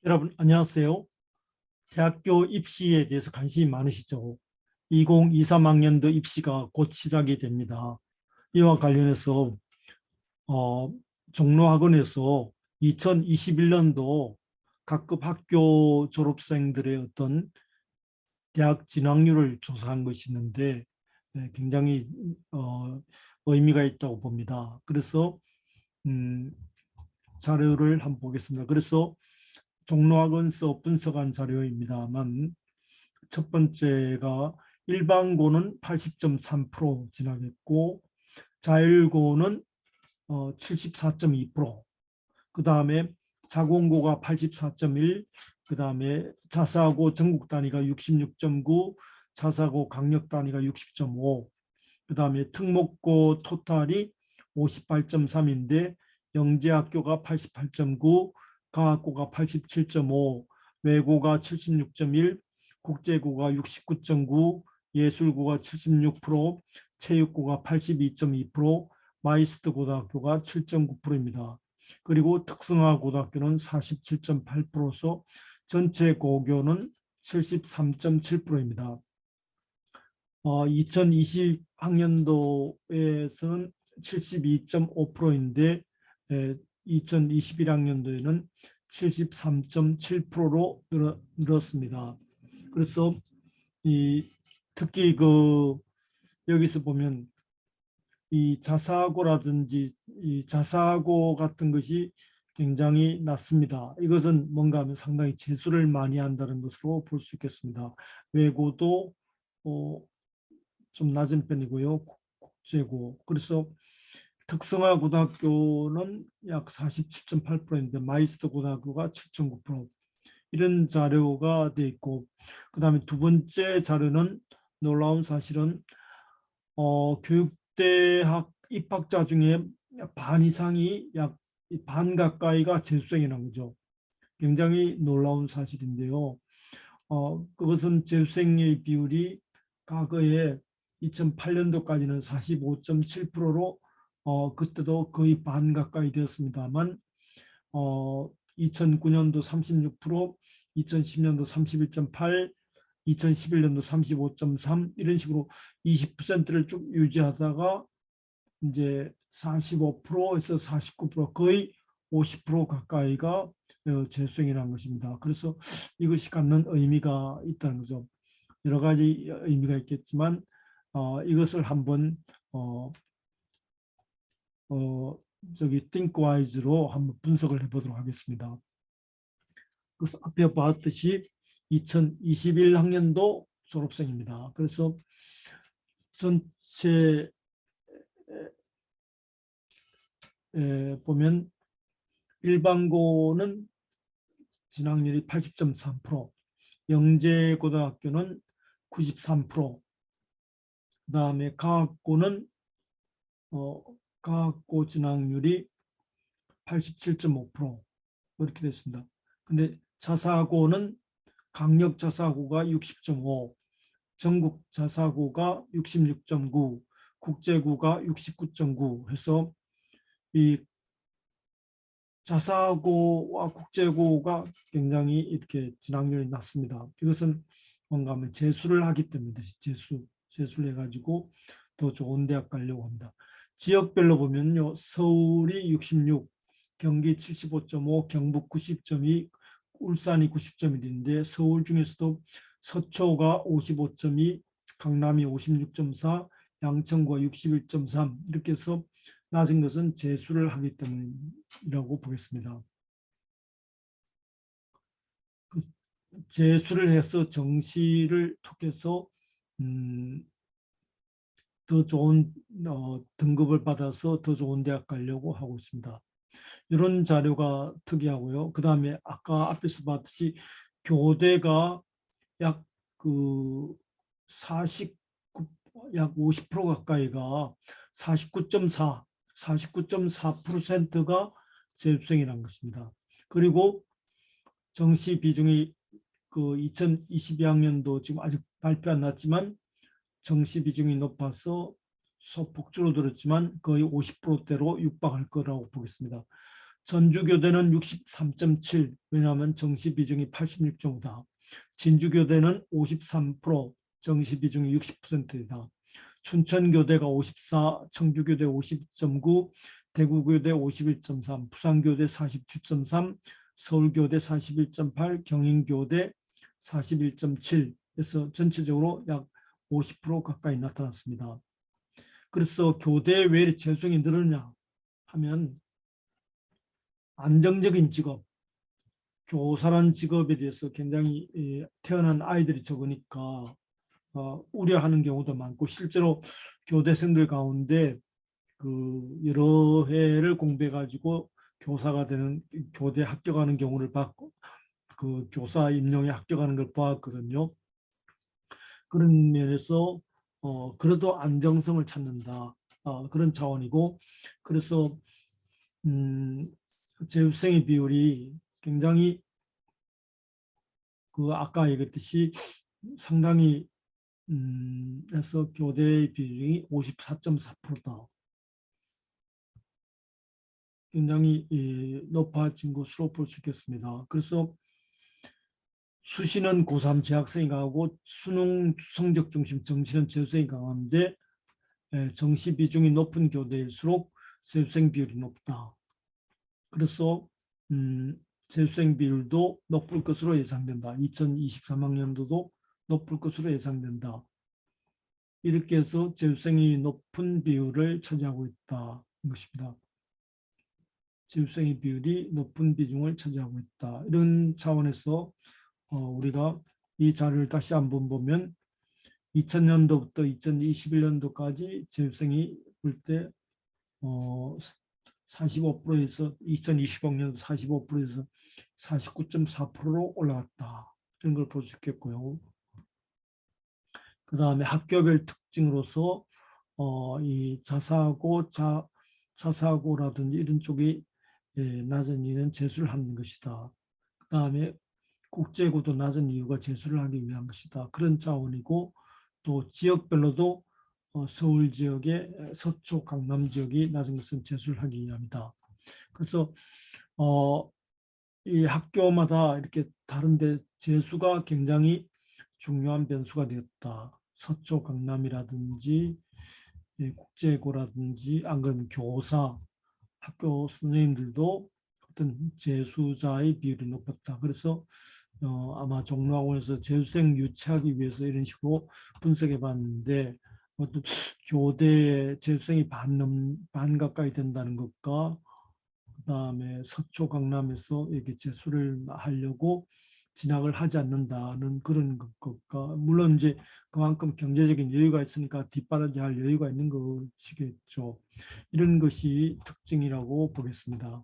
여러분 안녕하세요. 대학교 입시에 대해서 관심이 많으시죠? 2023학년도 입시가 곧 시작이 됩니다. 이와 관련해서 어, 종로학원에서 2021년도 각급 학교 졸업생들의 어떤 대학 진학률을 조사한 것이 있는데 굉장히 의미가 있다고 봅니다. 그래서 음, 자료를 한번 보겠습니다. 그래서 종로학원서 분석한 자료입니다만 첫 번째가 일반고는 80.3% 진학했고 자율고는 74.2%, 그 다음에 자공고가 84.1, 그 다음에 자사고 전국 단위가 66.9, 자사고 강력 단위가 60.5, 그 다음에 특목고 토탈이 58.3인데 영재학교가 88.9, 과학고가 87.5, 외고가 76.1, 국제고가 69.9, 예술고가 76%, 체육고가 82.2%, 마이스터 고등학교가 7.9%입니다. 그리고 특성화 고등학교는 47.8%서 전체 고교는 73.7%입니다. 2020학년도에서는 72.5%인데 2021학년도에는 73.7%로 늘었습니다. 그래서 특히 여기서 보면 이 자사고라든지 이 자사고 같은 것이 굉장히 낮습니다. 이것은 뭔가 하면 상당히 재수를 많이 한다는 것으로 볼 수 있겠습니다. 외고도 좀 낮은 편이고요. 국제고. 그래서 특성화 고등학교는 약 47.8%인데 마이스터 고등학교가 7.9%. 이런 자료가 돼 있고, 그 다음에 두 번째 자료는 놀라운 사실은 교육대학 입학자 중에 반 이상이 약 반 가까이가 재수생이라는 거죠. 굉장히 놀라운 사실인데요. 그것은 재수생의 비율이 과거에 2008년도까지는 45.7%로 그때도 거의 반 가까이 되었습니다만 2009년도 36%, 2010년도 31.8, 2011년도 35.3 이런 식으로 20%를 쭉 유지하다가 이제 45%에서 49% 거의 50% 가까이가 재수생이라는 것입니다. 그래서 이것이 갖는 의미가 있다는 거죠. 여러 가지 의미가 있겠지만 이것을 한번 ThinkWise로 한번 분석을 해보도록 하겠습니다. 그래서 앞에 봤듯이 2021학년도 졸업생입니다. 그래서 전체 보면 일반고는 진학률이 80.3%, 영재고등학교는 93%, 그 다음에 과학고는 과학고 진학률이 87.5% 이렇게 됐습니다. 근데 자사고는 강력 자사고가 60.5, 전국 자사고가 66.9, 국제고가 69.9 해서 이 자사고와 국제고가 굉장히 이렇게 진학률이 낮습니다. 이것은 뭔가 하면 재수를 하기 때문에 재수를 해가지고 더 좋은 대학 가려고 합니다. 지역별로 보면요, 서울이 66, 경기 75.5, 경북 90.2, 울산이 90.1인데 서울 중에서도 서초가 55.2, 강남이 56.4, 양천구가 61.3 이렇게 해서 낮은 것은 재수를 하기 때문이라고 보겠습니다. 재수를 해서 정시를 통해서 더 좋은 등급을 받아서 더 좋은 대학 가려고 하고 있습니다. 이런 자료가 특이하고요. 그 다음에 아까 앞에서 봤듯이 교대가 약 50% 가까이가 49.4, 49.4%가 재수생이라는 것입니다. 그리고 정시 비중이 2022학년도 지금 아직 발표 안 났지만 정시 비중이 높아서 소폭 줄어들었지만 거의 50%대로 육박할 거라고 보겠습니다. 전주교대는 63.7, 왜냐하면 정시 비중이 86.5다. 진주교대는 53%, 정시 비중이 60%이다. 춘천교대가 54, 청주교대 50.9, 대구교대 51.3, 부산교대 49.3, 서울교대 41.8, 경인교대 41.7에서 전체적으로 약 50% 가까이 나타났습니다. 그래서 교대에 왜 이렇게 재수생이 늘었냐 하면 안정적인 직업, 교사라는 직업에 대해서 굉장히 태어난 아이들이 적으니까 우려하는 경우도 많고, 실제로 교대생들 가운데 그 여러 해를 공부해 가지고 교사가 되는, 교대 합격하는 경우를 봤고, 그 교사 임용에 합격하는 걸 보았거든요. 그런 면에서 그래도 안정성을 찾는다, 그런 차원이고, 그래서 재수생의 비율이 굉장히 그 아까 얘기했듯이 상당히 해서 교대 비중이 54.4%다. 굉장히 높아진 것으로 볼 수 있겠습니다. 그래서 수시는 고3 재학생이 강하고 수능 성적 중심 정시는 재수생이 강한데, 정시 비중이 높은 교대일수록 재수생 비율이 높다. 그래서 재수생 비율도 높을 것으로 예상된다. 2023학년도도 높을 것으로 예상된다. 이렇게 해서 재수생이 높은 비율을 차지하고 있다는 것입니다. 재수생의 비율이 높은 비중을 차지하고 있다. 이런 차원에서 우리가 이 자료를 다시 한번 보면 2000년도부터 2021년도까지 재수생이 볼 때 45%에서 2020학년도 45%에서 49.4%로 올라갔다. 이런 걸 볼 수 있겠고요. 그 다음에 학교별 특징으로서 이 자사고라든지 이런 쪽이 낮은 이유는 재수를 하는 것이다. 그 다음에 국제고도 낮은 이유가 재수를 하기 위한 것이다. 그런 차원이고, 또 지역별로도 서울 지역의 서초, 강남 지역이 낮은 것은 재수를 하기 위함이다. 그래서 이 학교마다 이렇게 다른데 재수가 굉장히 중요한 변수가 되었다. 서초, 강남이라든지 국제고라든지 안 그러면 교사, 학교 선생님들도 어떤 재수자의 비율이 높았다. 그래서 아마 종로학원에서 재수생 유치하기 위해서 이런 식으로 분석해 봤는데, 어떤 교대에 재수생이 반 가까이 된다는 것과 그다음에 서초 강남에서 이렇게 재수를 하려고 진학을 하지 않는다는 그런 것과, 물론 이제 그만큼 경제적인 여유가 있으니까 뒷바라지 할 여유가 있는 것이겠죠. 이런 것이 특징이라고 보겠습니다.